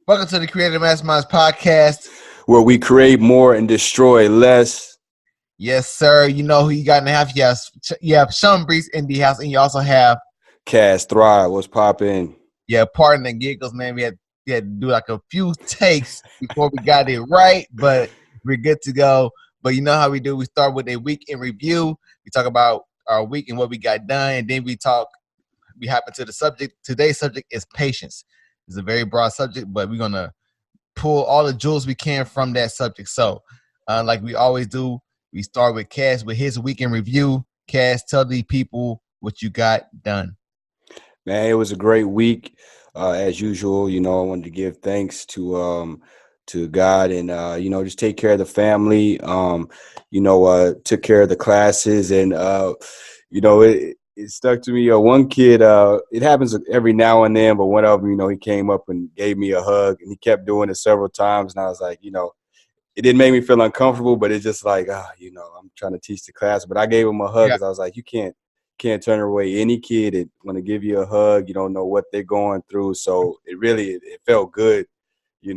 Welcome to the Creative Masterminds podcast. Where we create more and destroy less. Yes, sir. You know who you got in the house. You have Sean Breeze in the house, and you also have Cast Thrive. What's poppin'? Pardon the giggles, man. We had to do like a few takes before we got it right, but we're good to go. But you know how we do. We start with a week in review. We talk about our week and what we got done, and then we hop into the subject. Today's subject is patience. It's a very broad subject, but we're gonna pull all the jewels we can from that subject. So, like we always do, we start with Cass with his weekend review. Cass, tell the people what you got done. Man, it was a great week. As usual, I wanted to give thanks to God and just take care of the family. Took care of the classes and it stuck to me. One kid, it happens every now and then, but one of them, he came up and gave me a hug and he kept doing it several times. And I was like, it didn't make me feel uncomfortable, but it's just like, I'm trying to teach the class. But I gave him a hug Yeah, because I was like, you can't turn away any kid that want to give you a hug. You don't know what they're going through. So it felt good, and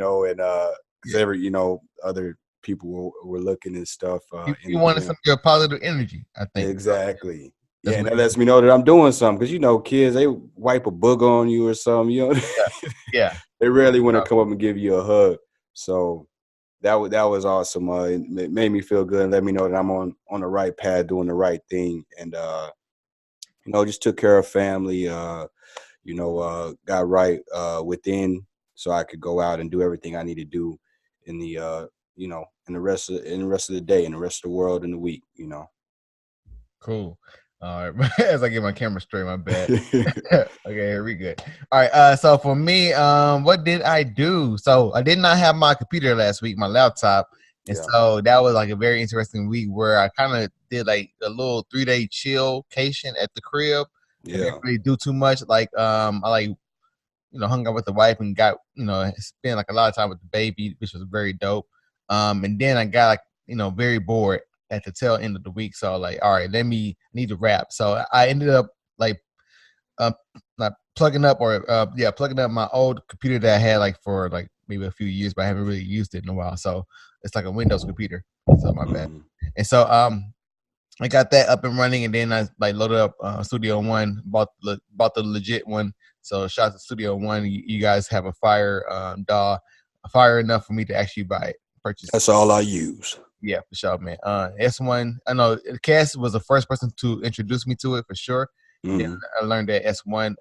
because yeah. other people were looking and stuff in You the wanted gym. some of your positive energy, I think. So Exactly. that's Yeah, what and that it lets is. me know that I'm doing something because kids, they wipe a booger on you or something. Yeah, yeah. They rarely want to So, come up and give you a hug. So that was awesome. It made me feel good and let me know that I'm on the right path, doing the right thing, and just took care of family. Got right within, so I could go out and do everything I need to do in the rest of the day, and the rest of the world in the week. cool. All right. As I get my camera straight, my bad. Okay, here we good. All right. So for me, what did I do? So I did not have my computer last week, my laptop, and Yeah, so that was like a very interesting week where I kind of did like a little 3 day chillcation at the crib. I didn't yeah. really do too much. Like I like hung out with the wife and got spent like a lot of time with the baby, which was very dope. And then I got like very bored at the tail end of the week, so like, all right, I need to wrap. So I ended up like uh, like plugging up my old computer that I had like for like maybe a few years, but I haven't really used it in a while. So it's like a Windows computer. So my bad. Mm-hmm. And so I got that up and running, and then I like loaded up Studio One, bought the legit one. So shout out to Studio One. You guys have a fire DAW, fire enough for me to actually buy it, purchase it. That's all I use. Yeah, for sure, man. S1, I know Cass was the first person to introduce me to it for sure. And then Mm-hmm. I learned that S1,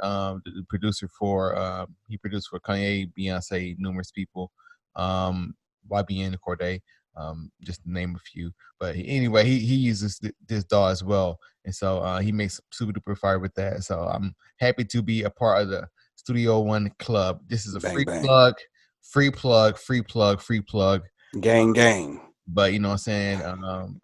the producer for, he produced for Kanye, Beyonce, numerous people, YBN, Corday, just to name a few. But anyway, he uses this DAW as well. And so he makes super duper fire with that. So I'm happy to be a part of the Studio One club. This is a Bang free bang. plug, free plug, free plug, free plug. Gang gang. But you know what I'm saying?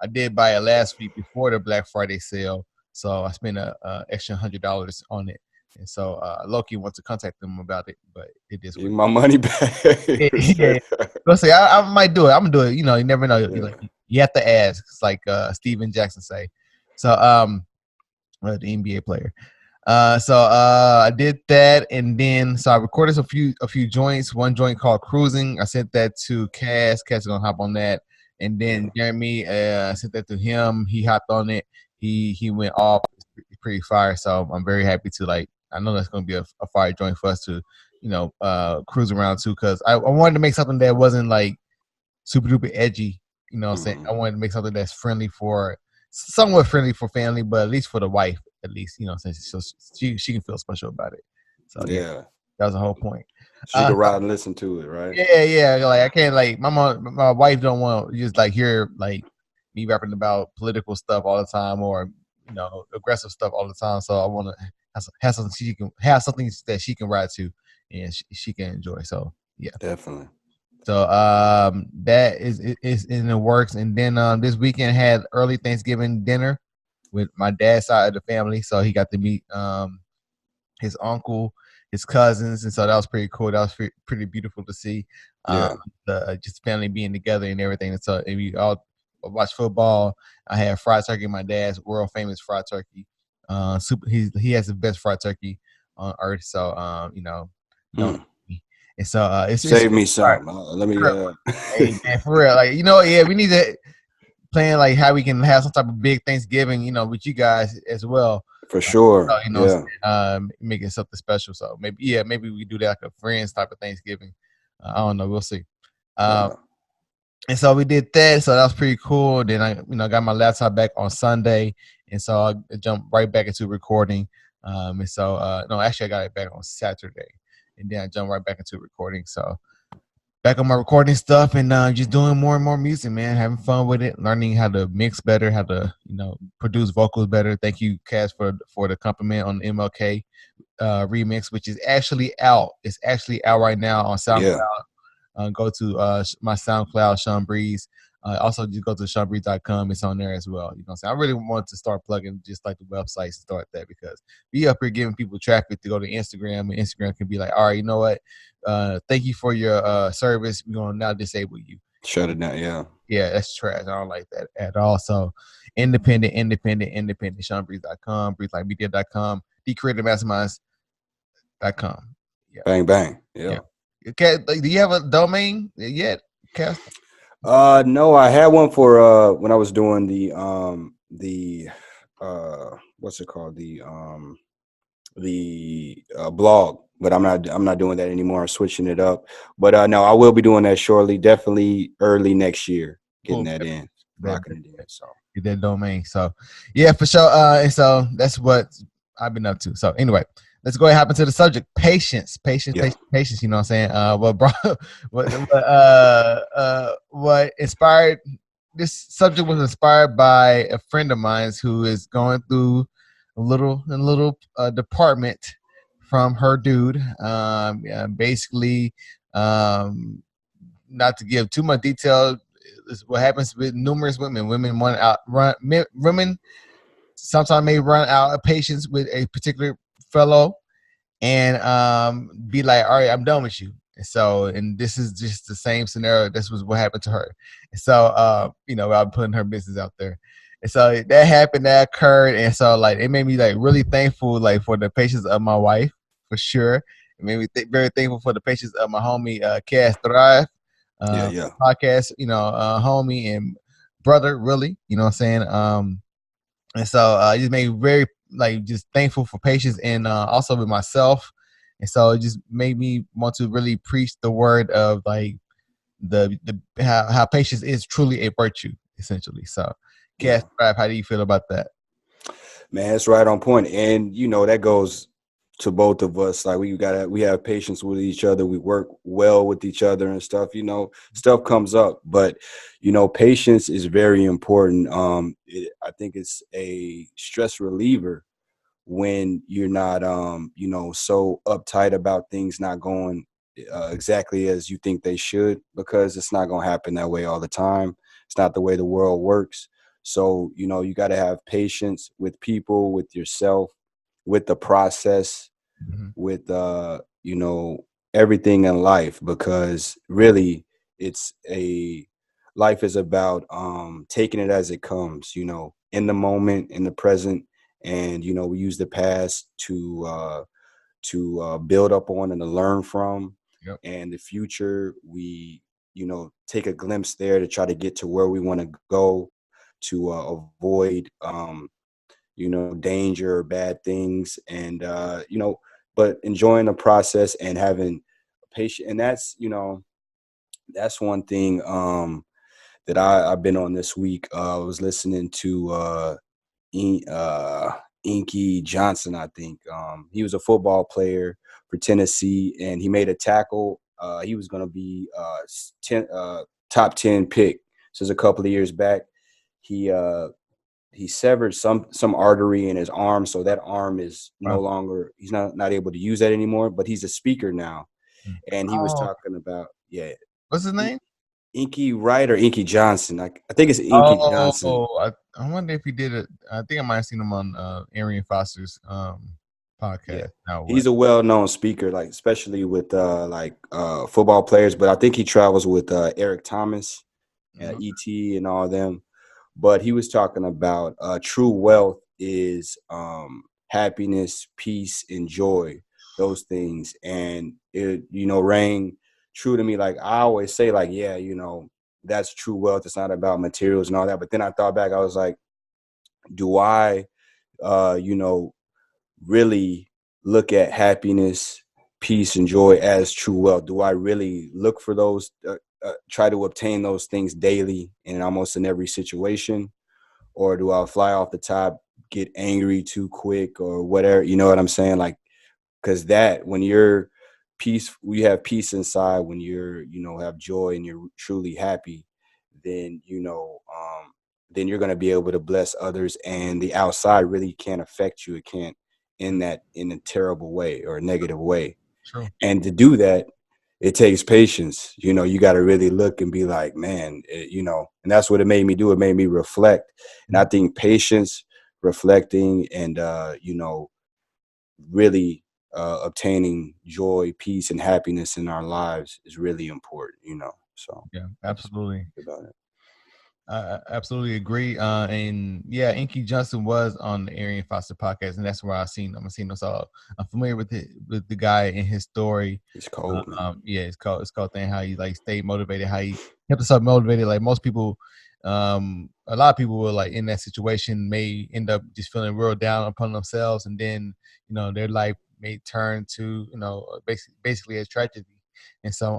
I did buy it last week before the Black Friday sale. So I spent a extra $100 on it. And so Loki wants to contact them about it, but it is Give what my money back for it sure. is. Let's say I might do it. I'm gonna do it. You never know. Yeah. You have to ask. It's like Steven Jackson say. So the NBA player. I did that, and then so I recorded a few joints. One joint called "Cruising." I sent that to Cass. Cass is gonna hop on that, and then Yeah. Jeremy, I sent that to him. He hopped on it. He went off. It's pretty fire. So I'm very happy to like. I know that's gonna be a fire joint for us to cruise around to, because I wanted to make something that wasn't like super duper edgy. You know what I'm saying? Mm-hmm. I wanted to make something that's somewhat friendly for family, but at least for the wife, at least, since so she can feel special about it. So yeah, Yeah. that was the whole point. She could So, ride and listen to it, right? yeah. Like I can't like my wife don't want to just like hear like me rapping about political stuff all the time, or aggressive stuff all the time. So I want to have something she can have something that she can ride to, and she can enjoy. So yeah. Definitely. So that is in the works, and then this weekend had early Thanksgiving dinner with my dad's side of the family. So he got to meet his uncle, his cousins, and so that was pretty cool. That was pretty beautiful to see. Um, Yeah. just family being together and everything. And so and we all watched football. I had fried turkey, my dad's world famous fried turkey. He has the best fried turkey on earth. So don't. Mm. And so it's Save me all right. some. Let me. Hey man, for real, like yeah, we need to plan like how we can have some type of big Thanksgiving, with you guys as well. For So, sure. Yeah. make it something special. So maybe we do that like a friends type of Thanksgiving. I don't know, we'll see. Um, Yeah. and so we did that. So that was pretty cool. Then I, got my laptop back on Sunday, and so I jumped right back into recording. And so no, actually I got it back on Saturday, and then I jumped right back into recording. So back on my recording stuff and just doing more and more music, man. Having fun with it, learning how to mix better, how to produce vocals better. Thank you, Cass, for the compliment on the MLK remix, which is actually out. It's actually out right now on SoundCloud. Yeah. Go to my SoundCloud, Sean Breeze. Also, just go to SeanBreeze.com. It's on there as well. You know what I'm saying? I really want to start plugging just like the website, start that, because we up here giving people traffic to go to Instagram, and Instagram can be like, all right, you know what? Thank you for your service. We're going to now disable you. Shut it down. Yeah. Yeah, that's trash. I don't like that at all. So independent, SeanBreeze.com, BreezeLikeMedia.com, TheCreativeMasterminds.com. Yeah. Bang bang. Yeah. Yeah. Okay, like, do you have a domain yet, Cass? No, I had one for when I was doing the what's it called? The blog, but I'm not doing that anymore. I'm switching it up. But no, I will be doing that shortly. Definitely early next year, getting Cool. that in, That, locking it in. So get that domain. So yeah, for sure. And so that's what I've been up to. So anyway, let's go ahead and hop into the subject. Patience, patience, yeah, patience, patience. You know what I'm saying? What bro what inspired this subject was inspired by a friend of mine who is going through a little department from her dude. Yeah, basically, um, not to give too much detail, is what happens with numerous women. Women sometimes may run out of patience with a particular fellow and be like, all right, I'm done with you. And this is just the same scenario. This was what happened to her. And so, I'm putting her business out there. And so that happened, that occurred. And so, like, it made me like really thankful, like, for the patience of my wife, for sure. It made me very thankful for the patience of my homie, Cass Thrive, yeah, yeah, podcast, homie and brother, really, you know what I'm saying? And so it just made me very like just thankful for patience and also with myself. And so it just made me want to really preach the word of like the how patience is truly a virtue, essentially. So Cass, yeah. how do you feel about that? Man, it's right on point. And that goes to both of us. Like we have patience with each other. We work well with each other and stuff. Stuff comes up, but patience is very important. I think it's a stress reliever when you're not so uptight about things not going exactly as you think they should, because it's not going to happen that way all the time. It's not the way the world works. So you got to have patience with people, with yourself, with the process, Mm-hmm. with everything in life, because really it's a life is about taking it as it comes, in the moment, in the present. And we use the past to build up on and to learn from. Yep. And the future, we take a glimpse there to try to get to where we want to go, to avoid danger or bad things. And but enjoying the process and having patience. And that's one thing that I've been on this week. I was listening to Inky Johnson, I think. He was a football player for Tennessee, and he made a tackle. He was going to be top 10 pick. So it was a couple of years back. He severed some artery in his arm, so that arm is no longer. He's not able to use that anymore. But he's a speaker now, and he was Oh, talking about what's his name? Inky Wright or Inky Johnson. I think it's Inky Johnson. Oh, I wonder if he did it. I think I might have seen him on Arian Foster's Yeah. podcast. Now what? He's a well-known speaker, like especially with football players, but I think he travels with Eric Thomas, Mhm. ET and all of them. But he was talking about true wealth is happiness, peace, and joy those things, and it rang true to me. Like I always say, like, yeah, that's true wealth. It's not about materials and all that. But then I thought back, I was like, do I you know really look at happiness, peace, and joy as true wealth? Do I really look for those, try to obtain those things daily and almost in every situation? Or do I fly off the top, get angry too quick, or whatever? You know what I'm saying? Like, because that, when you're peace, we have peace inside, when you're, have joy and you're truly happy, then, then you're going to be able to bless others, and the outside really can't affect you. It can't in a terrible way or a negative way. True. And to do that, it takes patience. You got to really look and be like, man, and that's what it made me do. It made me reflect. And I think patience, reflecting, and, really obtaining joy, peace, and happiness in our lives is really important. So Yeah, that's absolutely. about it. I absolutely agree. And yeah, Inky Johnson was on the Arian Foster podcast, and that's where I'm seeing him. So I'm familiar with the guy and his story. It's cold, man. Yeah, it's called thing how he like stayed motivated, how he kept himself motivated. Like most people, a lot of people were like in that situation may end up just feeling real down upon themselves, and then their life may turn to basically a tragedy. And so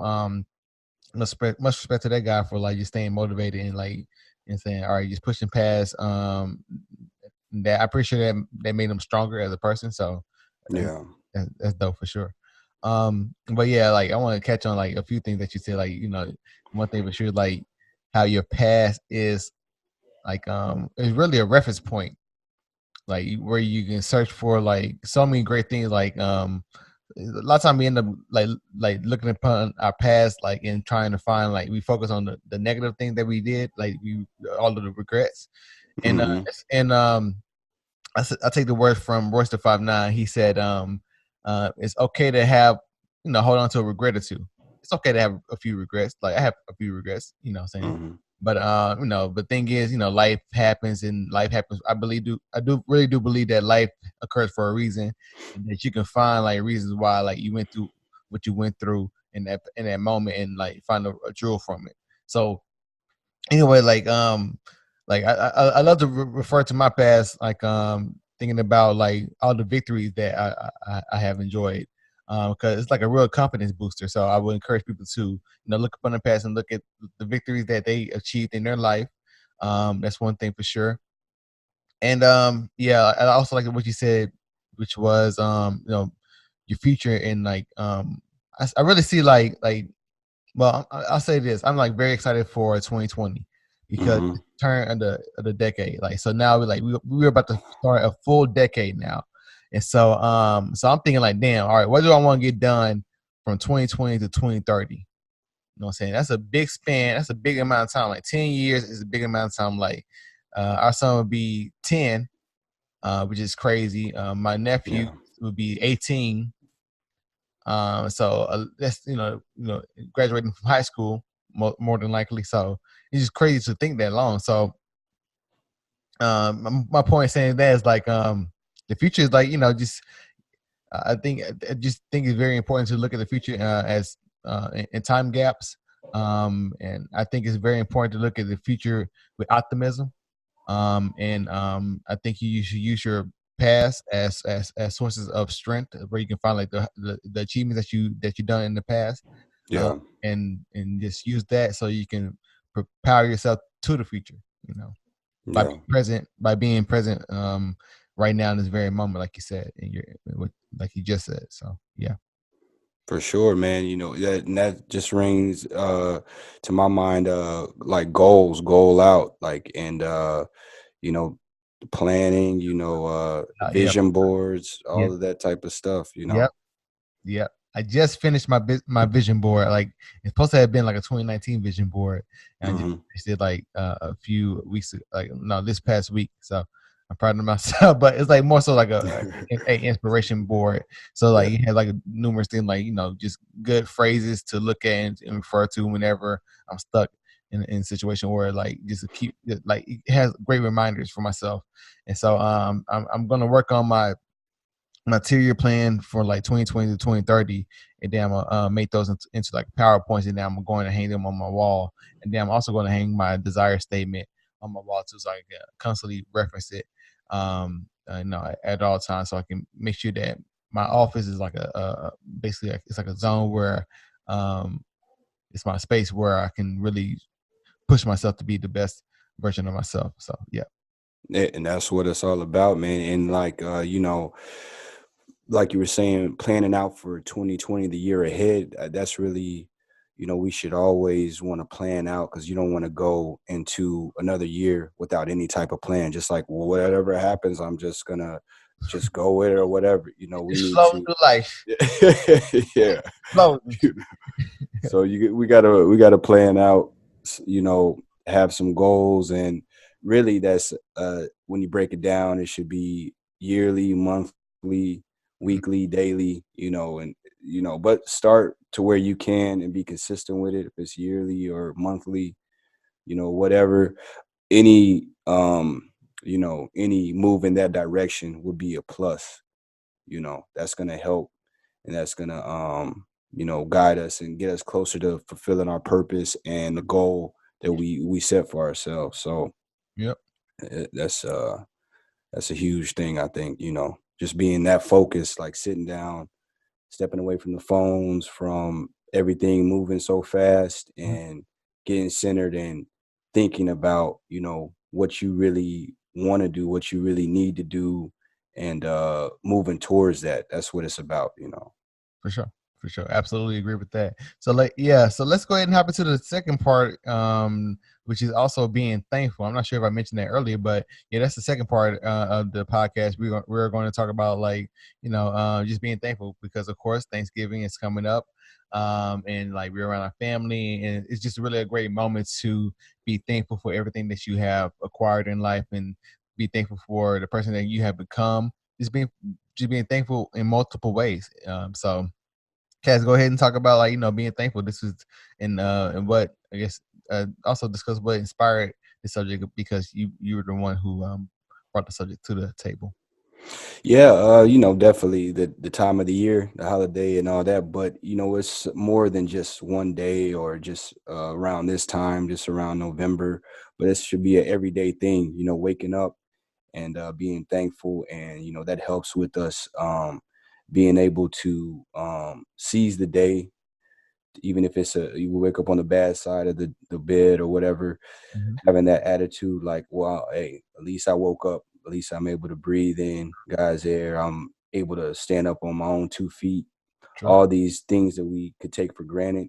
much respect to that guy for like just staying motivated and like and saying, all right, just pushing past that. I appreciate that made him stronger as a person. So that's, Yeah. that's dope for sure. But yeah, like I want to catch on like a few things that you said, like one thing for sure, like how your past is like it's really a reference point, like where you can search for like so many great things, like a lot of time we end up like looking upon our past, like and trying to find, like we focus on the negative things that we did, like we all of the regrets. And Hmm. and I take the words from Royce the 5'9". He said, it's okay to have, hold on to a regret or two. It's okay to have a few regrets. Like I have a few regrets, what I'm saying. Hmm. But the thing is, life happens, and life happens. I do really do believe that life occurs for a reason, and that you can find like reasons why like you went through what you went through in that moment, and like find a jewel from it. So anyway, like I love to refer to my past, like thinking about like all the victories that I have enjoyed, because it's like a real confidence booster. So I would encourage people to look up on the past and look at the victories that they achieved in their life. That's one thing for sure. And yeah, I also like what you said, which was your future, and like I really see like, well, I'll say this: I'm like very excited for 2020 because Hmm. it's the turn of the decade. Like, so now we're about to start a full decade now, and so I'm thinking like, damn, all right, what do I want to get done from 2020 to 2030? You know what I'm saying? That's a big span. That's a big amount of time. Like 10 years is a big amount of time. Like our son would be 10, which is crazy. My nephew Yeah. would be 18. So that's graduating from high school more than likely. So it's just crazy to think that long. So my point saying that is like the future is like just I just think it's very important to look at the future as in time gaps. And I think it's very important to look at the future with optimism. And I think you should use your past as sources of strength, where you can find like the achievements that you done in the past, uh, Yeah. and just use that so you can propel yourself to the future. You know, Yeah. by being present, right now in this very moment, like you said, like you just said. So yeah. For sure, man. That just rings to my mind, like goal out, like, and you know planning, Yeah. vision boards, Yeah. all of that type of stuff. Yep. Yeah, I just finished my vision board. Like it's supposed to have been like a 2019 vision board, and I just Hmm. finished it like a few weeks, like no, this past week. So I'm proud of myself. But it's like more so like a inspiration board. So like Yeah. you have like numerous things, like just good phrases to look at and refer to whenever I'm stuck in a situation where like just to keep like it has great reminders for myself. And so I'm gonna work on my material plan for like 2020 to 2030, and then I'm gonna make those into like PowerPoints, and then I'm going to hang them on my wall, and then I'm also going to hang my desire statement on my wall too, so I can constantly reference it, at all times, so I can make sure that my office is like basically like, it's like a zone where um, it's my space where I can really push myself to be the best version of myself. So yeah. And that's what it's all about, man. And like like you were saying, planning out for 2020, the year ahead, that's really, we should always want to plan out, because you don't want to go into another year without any type of plan. Just like, well, whatever happens, I'm just gonna just go with it or whatever. We Just need flowing to, through life. yeah. Flowing. So we gotta plan out, have some goals, and really that's when you break it down, it should be yearly, monthly, weekly, daily, and but start to where you can and be consistent with it. If it's yearly or monthly, whatever, any any move in that direction would be a plus. That's gonna help, and that's gonna guide us and get us closer to fulfilling our purpose and the goal that we set for ourselves. So Yep. that's a huge thing, I think. Just being that focused, like sitting down, stepping away from the phones, from everything moving so fast, Mhm. and getting centered and thinking about what you really want to do, what you really need to do, and moving towards that. That's what it's about. For sure. For sure. Absolutely agree with that. So like yeah, so let's go ahead and hop into the second part, which is also being thankful. I'm not sure if I mentioned that earlier, but yeah, that's the second part of the podcast. We're going to talk about like, just being thankful because of course Thanksgiving is coming up. And like we're around our family, and it's just really a great moment to be thankful for everything that you have acquired in life, and be thankful for the person that you have become. Just being thankful in multiple ways. So Cass, go ahead and talk about like being thankful. This is and what I guess also discuss what inspired the subject, because you were the one who brought the subject to the table. Yeah, definitely the time of the year, the holiday and all that, but it's more than just one day or just around this time, just around November, but it should be an everyday thing, waking up and being thankful, and that helps with us being able to seize the day, even if you wake up on the bad side of the bed or whatever, Hmm. having that attitude like, well, hey, at least I woke up, at least I'm able to breathe in God's air, I'm able to stand up on my own 2 feet. True. All these things that we could take for granted,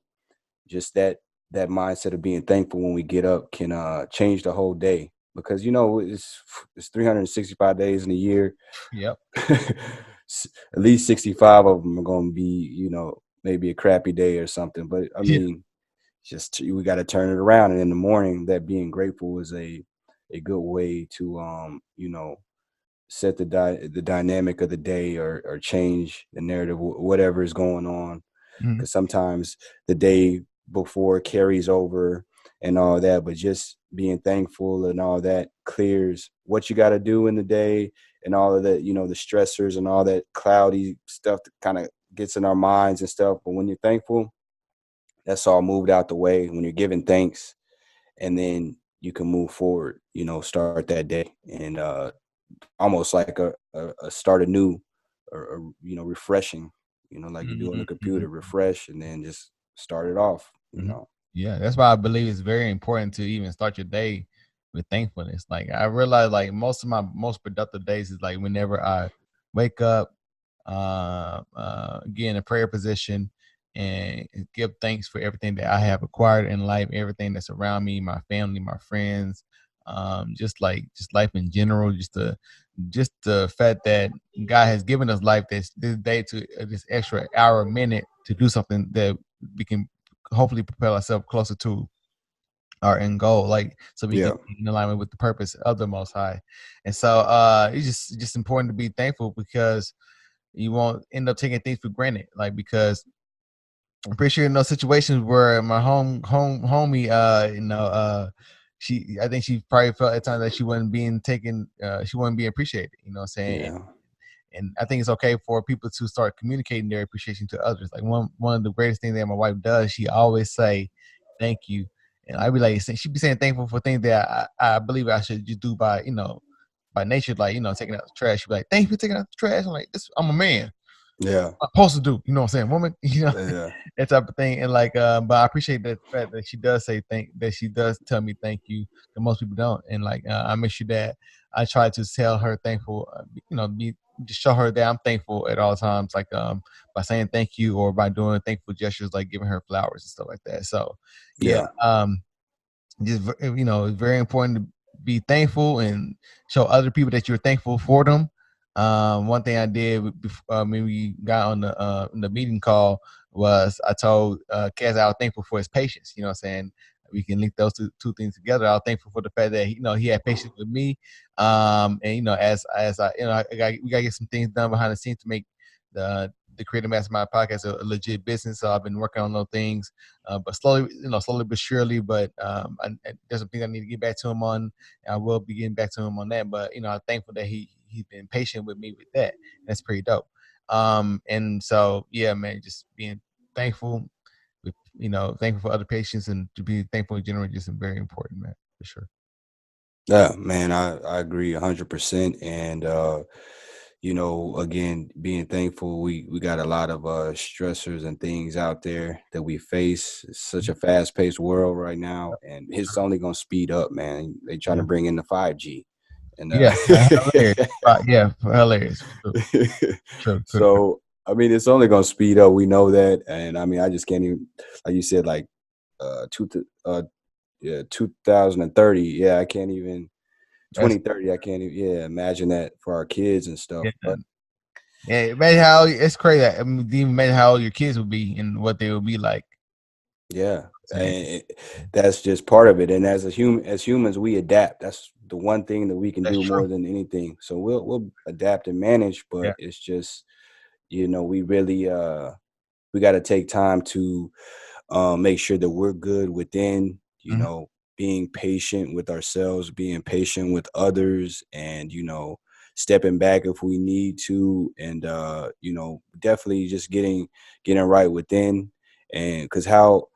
just that mindset of being thankful when we get up can change the whole day, because it's 365 days in a year. Yep. At least 65 of them are going to be, maybe a crappy day or something, but I Yeah. mean, just we got to turn it around, and in the morning, that being grateful is a good way to set the dynamic of the day, or change the narrative, whatever is going on, Hmm. because sometimes the day before carries over and all that, but just being thankful and all that clears what you got to do in the day, and all of that, the stressors and all that cloudy stuff that kind of gets in our minds and stuff. But when you're thankful, that's all moved out the way when you're giving thanks, and then you can move forward, start that day, and almost like a start anew, or refreshing, like you do on Hmm. the computer, Hmm. refresh, and then just start it off. Hmm. Yeah, that's why I believe it's very important to even start your day with thankfulness. Like I realize, like most of my most productive days is like whenever I wake up, get in a prayer position, and give thanks for everything that I have acquired in life, everything that's around me, my family, my friends, just life in general, just the fact that God has given us life this day to this extra hour, minute to do something that we can hopefully propel ourselves closer to our end goal, like so we can Yeah. be in alignment with the purpose of the Most High. And so it's just important to be thankful, because you won't end up taking things for granted. Like because I'm pretty sure in those situations where my homie, she I think she probably felt at times that she wasn't being taken, she wasn't being appreciated. You know what I'm saying? Yeah. And I think it's okay for people to start communicating their appreciation to others. Like one of the greatest things that my wife does, she always say, "Thank you," and I be like, she be saying thankful for things that I believe I should just do by by nature, like taking out the trash. She be like, "Thank you for taking out the trash." I'm like, I'm a man. Yeah. I'm supposed to do. You know what I'm saying, woman? Yeah. That type of thing. And like, but I appreciate the fact that she does say that she does tell me thank you. That most people don't. And like, I make sure that I try to tell her thankful. Be just show her that I'm thankful at all times. Like, by saying thank you or by doing thankful gestures, like giving her flowers and stuff like that. So, yeah. Yeah. Just it's very important to be thankful and show other people that you're thankful for them. One thing I did before, when we got on the meeting call was I told Kaz I was thankful for his patience. You know what I'm saying? We can link those two things together. I was thankful for the fact that he had patience with me. And as I we gotta get some things done behind the scenes to make the Creative Mastermind podcast a legit business. So I've been working on those things, but slowly but surely. But there's some things I need to get back to him on. I will be getting back to him on that. But I'm thankful that he's been patient with me with that. That's pretty dope. And so yeah, man, just being thankful with thankful for other patients and to be thankful in general, just very important, man, for sure. Yeah, man, I agree 100%. And again, being thankful, we got a lot of stressors and things out there that we face. It's such a fast-paced world right now, and it's only gonna speed up, man. They trying to Yeah, bring in the 5G. And yeah, hilarious. Yeah, hilarious. True, true, true, true. so I mean, it's only gonna speed up. We know that, and I mean, I just can't even, like you said, like two yeah, 2030. Yeah, I can't even That's 2030. I can't even, yeah, imagine that for our kids and stuff. yeah. But Yeah, imagine how it's crazy. I mean, even imagine how old your kids would be and what they would be like. yeah, Saying, and that's just part of it. And as humans, we adapt. That's the one thing that we can that's do true. more than anything. So we'll adapt and manage, Yeah. but it's just, we really we got to take time to make sure that we're good within, Hmm. being patient with ourselves, being patient with others, and, stepping back if we need to. And, definitely just getting right within. And because how,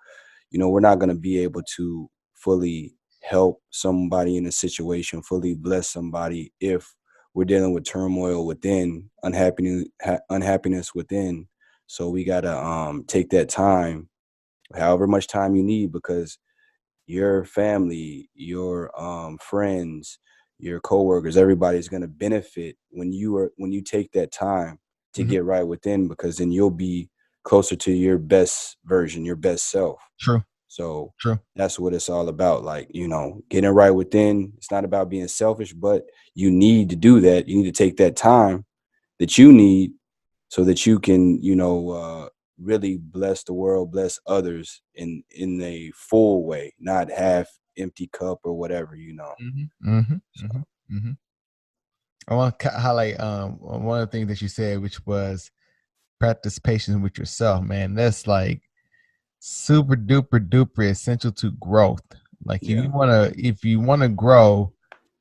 we're not going to be able to fully help somebody in a situation, fully bless somebody if we're dealing with turmoil within, unhappiness within. So we got to take that time, however much time you need, because your family, your friends, your coworkers, everybody's going to benefit when you take that time to Hmm. get right within, because then you'll be closer to your best version, your best self. True. So True. that's what it's all about. Like, getting right within. It's not about being selfish, but you need to do that. You need to take that time that you need so that you can, really bless the world, bless others in a full way, not half empty cup or whatever. Hmm. Hmm. So Hmm. Hmm. I want to highlight one of the things that you said, which was practice patience with yourself. Man, that's like super duper duper essential to growth. Like yeah, if you wanna grow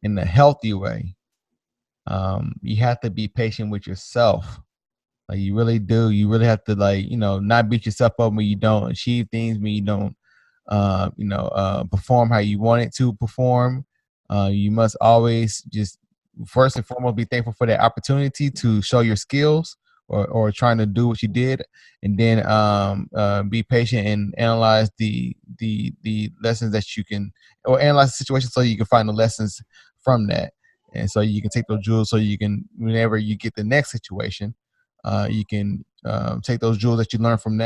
in a healthy way, you have to be patient with yourself. Like you really do. You really have to not beat yourself up when you don't achieve things, when you don't perform how you want it to perform. You must always just first and foremost be thankful for that opportunity to show your skills or trying to do what you did, and then be patient and analyze the lessons that you can, or analyze the situation so you can find the lessons from that, and so you can take those jewels so you can, whenever you get the next situation, you can take those jewels that you learned from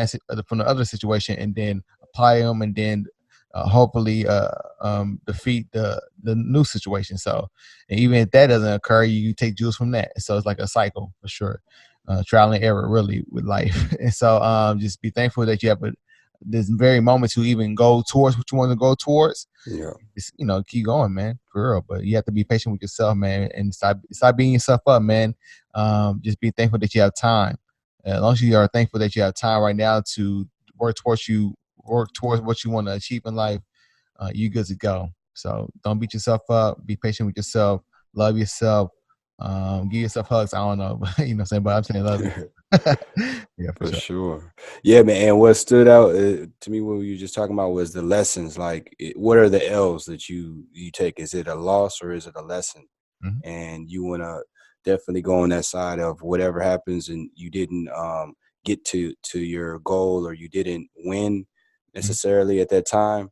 from the other situation and then apply them, and then hopefully defeat the new situation. So, and even if that doesn't occur, you take jewels from that. So it's like a cycle for sure. Trial and error, really, with life. And so, just be thankful that you have this very moment to even go towards what you want to go towards. yeah, Just keep going, man, for real. But you have to be patient with yourself, man, and stop beating yourself up, man. Just be thankful that you have time. As long as you are thankful that you have time right now to work towards what you want to achieve in life, you good to go. So don't beat yourself up. Be patient with yourself. Love yourself. Give yourself hugs. I don't know, but you know what I'm saying. But I'm saying love you. Yeah, for For sure. sure. Yeah, man. And what stood out to me, what you were just talking about, was the lessons. Like, what are the L's that you take? Is it a loss or is it a lesson? Mhm, And you want to definitely go on that side of whatever happens, and you didn't get to your goal, or you didn't win mhm, necessarily at that time.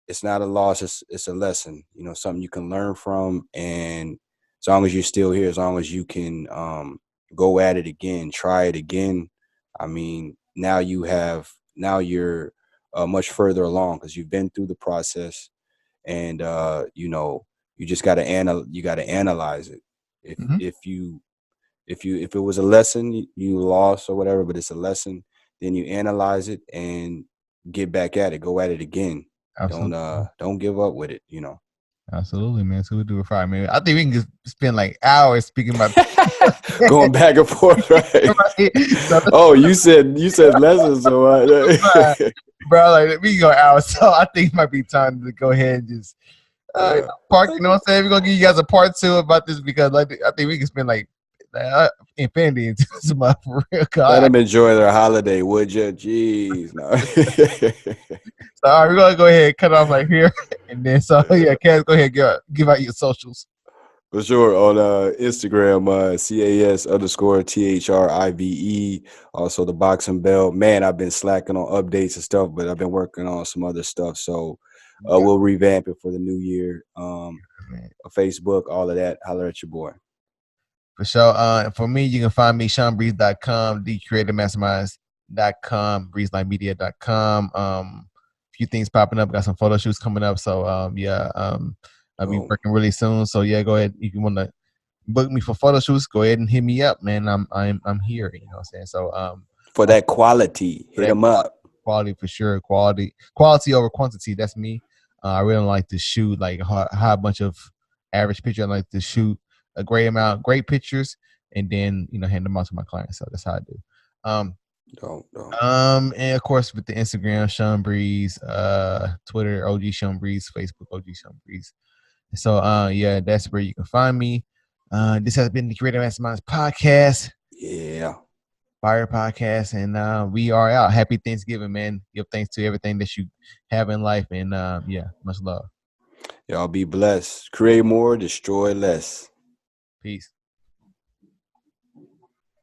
It's not a loss. It's a lesson. You know, something you can learn from. And as long as you're still here, as long as you can go at it again, try it again. I mean, now you're much further along because you've been through the process. And you know, you just you got to analyze it. if mhm. if you if it was a lesson, you lost or whatever, but it's a lesson, then you analyze it and get back at it, go at it again. Absolutely. Don't give up with it, you know. Absolutely, man. So we'll do it Friday, man. I think we can just spend like hours speaking about Going back and forth, right? right? So Oh, you said lessons, so right, bro, like we can go hours. So I think it might be time to go ahead and just uh, park. You know what I'm saying? We're gonna give you guys a part two about this because like I think we can spend like infinity into this month for real. let God. them enjoy their holiday, would you? Jeez, no. So all right, we're gonna go ahead and cut off right here, and then so yeah, Kaz, go ahead and give out your socials. For sure. On Instagram, CAS_THRIVE. Also the boxing bell. Man, I've been slacking on updates and stuff, but I've been working on some other stuff. So Yeah, we'll revamp it for the new year. man. Facebook, all of that. Holler at your boy. For sure. For me, you can find me SeanBreeze.com, thecreativemasterminds.com, breezelightmedia.com. A few things popping up. Got some photo shoots coming up. So yeah, I'll be Boom. working really soon. So yeah, go ahead. If you want to book me for photo shoots, go ahead and hit me up, man. I'm here. You know what I'm saying? So For that quality, for hit that them up. quality for sure. Quality over quantity. That's me. I really don't like to shoot like a bunch of average picture. I like to shoot a great amount, great pictures, and then hand them out to my clients. So that's how I do. Um, Don't. and of course with the Instagram, Sean Breeze, Twitter, OG Sean Breeze, Facebook, OG Sean Breeze. So yeah, that's where you can find me. This has been the Creative Masterminds podcast. Yeah. Fire podcast, and we are out. Happy Thanksgiving, man. Give thanks to everything that you have in life, and yeah, much love. Y'all be blessed. Create more, destroy less. Peace.